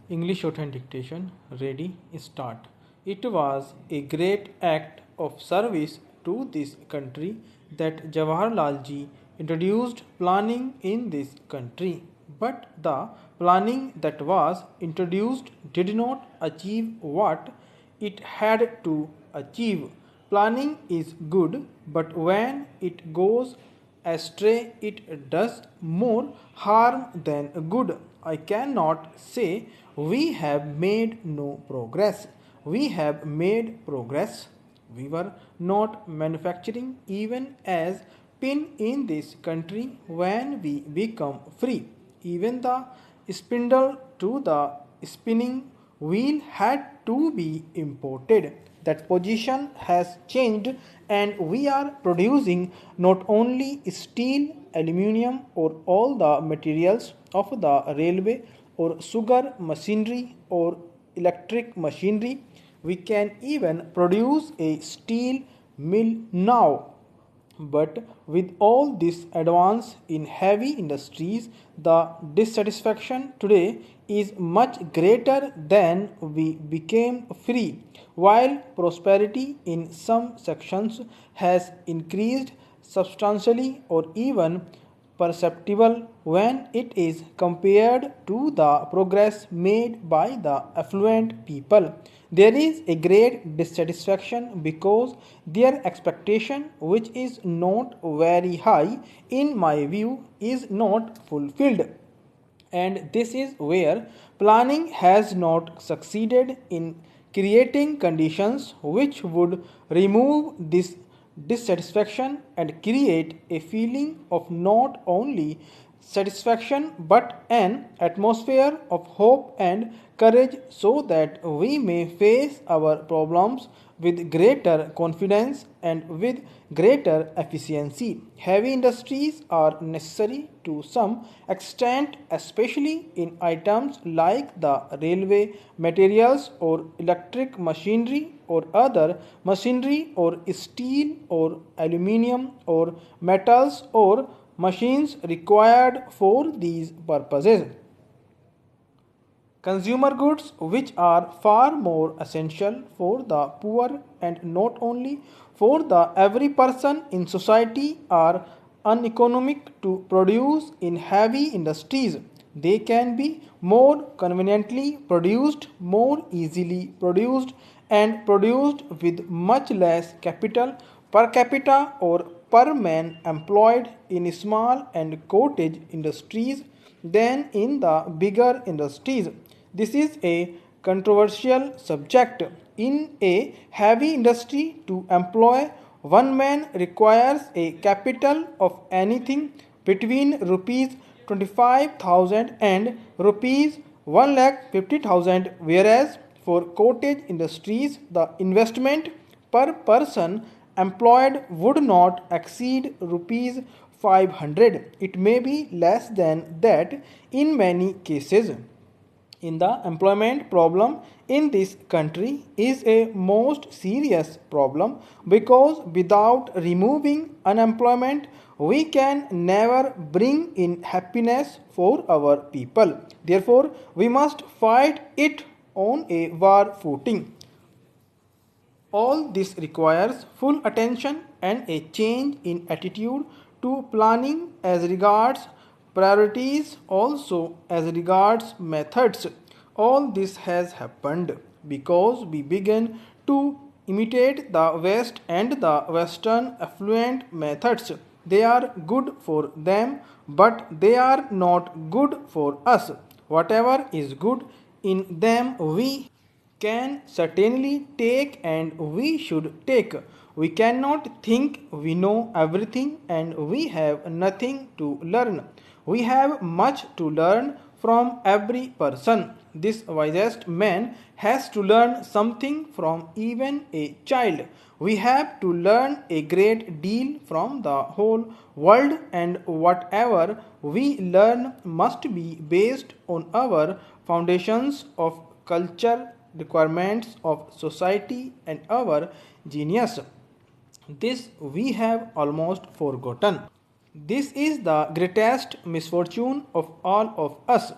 English Shorthand Dictation. Ready, start. It was a great act of service to this country that Jawaharlal ji introduced planning in this country. But the planning that was introduced did not achieve what it had to achieve. Planning is good, but when it goes astray, it does more harm than good. I cannot say we have made no progress. We have made progress. We were not manufacturing even as pin in this country when we become free. Even the spindle to the spinning wheel had to be imported. That position has changed, and we are producing not only steel, aluminium, or all the materials of the railway or sugar machinery or electric machinery. We can even produce a steel mill now. But with all this advance in heavy industries, the dissatisfaction today is much greater than we became free. While prosperity in some sections has increased substantially or even perceptible when it is compared to the progress made by the affluent people. There is a great dissatisfaction because their expectation, which is not very high in my view, is not fulfilled. And this is where planning has not succeeded in creating conditions which would remove this dissatisfaction and create a feeling of not only satisfaction but an atmosphere of hope and courage so that we may face our problems with greater confidence and with greater efficiency. Heavy industries are necessary to some extent, especially in items like the railway materials or electric machinery or other machinery or steel or aluminium or metals or machines required for these purposes. Consumer goods, which are far more essential for the poor and not only for the every person in society, are uneconomic to produce in heavy industries. They can be more conveniently produced, more easily produced, and produced with much less capital per capita or per man employed in small and cottage industries than in the bigger industries. This is a controversial subject. In a heavy industry, to employ one man requires a capital of anything between rupees 25,000 and rupees 1,50,000, whereas for cottage industries, the investment per person employed would not exceed rupees 500. It may be less than that in many cases. In the employment problem in this country is a most serious problem because without removing unemployment we can never bring in happiness for our people. Therefore, we must fight it on a war footing. All this requires full attention and a change in attitude to planning as regards priorities, also as regards methods. All this has happened because we began to imitate the West and the Western affluent methods. They are good for them, but they are not good for us. Whatever is good in them, we can certainly take and we should take. We cannot think we know everything and we have nothing to learn. We have much to learn from every person. This wisest man has to learn something from even a child. We have to learn a great deal from the whole world, and whatever we learn must be based on our foundations of culture, requirements of society, and our genius. This we have almost forgotten. This is the greatest misfortune of all of us.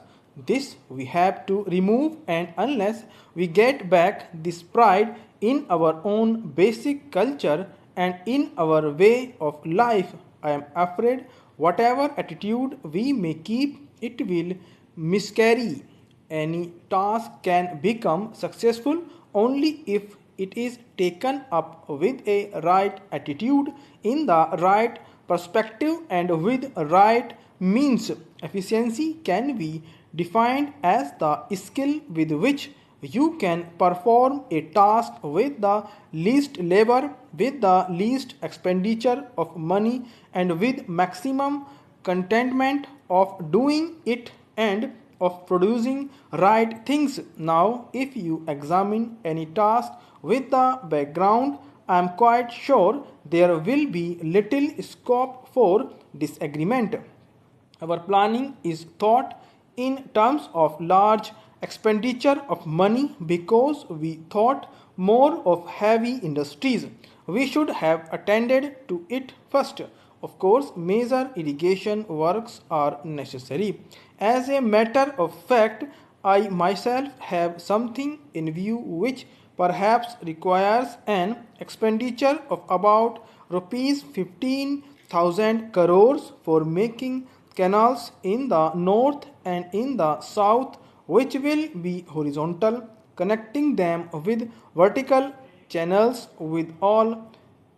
This we have to remove, and unless we get back this pride in our own basic culture and in our way of life, I am afraid whatever attitude we may keep, it will miscarry. Any task can become successful only if it is taken up with a right attitude, in the right perspective, and with right means. Efficiency can be defined as the skill with which you can perform a task with the least labor, with the least expenditure of money, and with maximum contentment of doing it and of producing right things. Now, if you examine any task with the background, I am quite sure there will be little scope for disagreement. Our planning is thought in terms of large expenditure of money because we thought more of heavy industries. We should have attended to it first. Of course, major irrigation works are necessary. As a matter of fact, I myself have something in view which perhaps requires an expenditure of about rupees 15,000 crores for making canals in the north and in the south, which will be horizontal, connecting them with vertical channels with all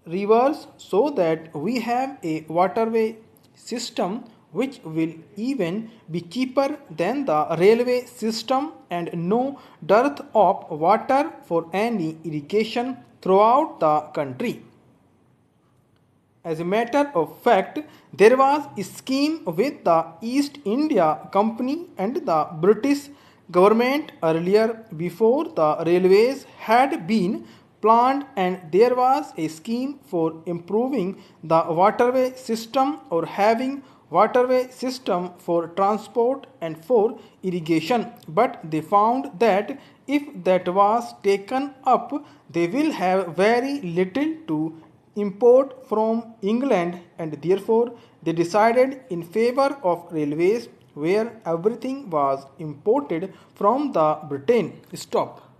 rivers, so that we have a waterway system which will even be cheaper than the railway system, and no dearth of water for any irrigation throughout the country. As a matter of fact, there was a scheme with the East India Company and the British government earlier, before the railways had been planned, and there was a scheme for improving the waterway system, or having waterway system for transport and for irrigation. But they found that if that was taken up, they will have very little to import from England, and therefore they decided in favor of railways, where everything was imported from the Britain. Stop.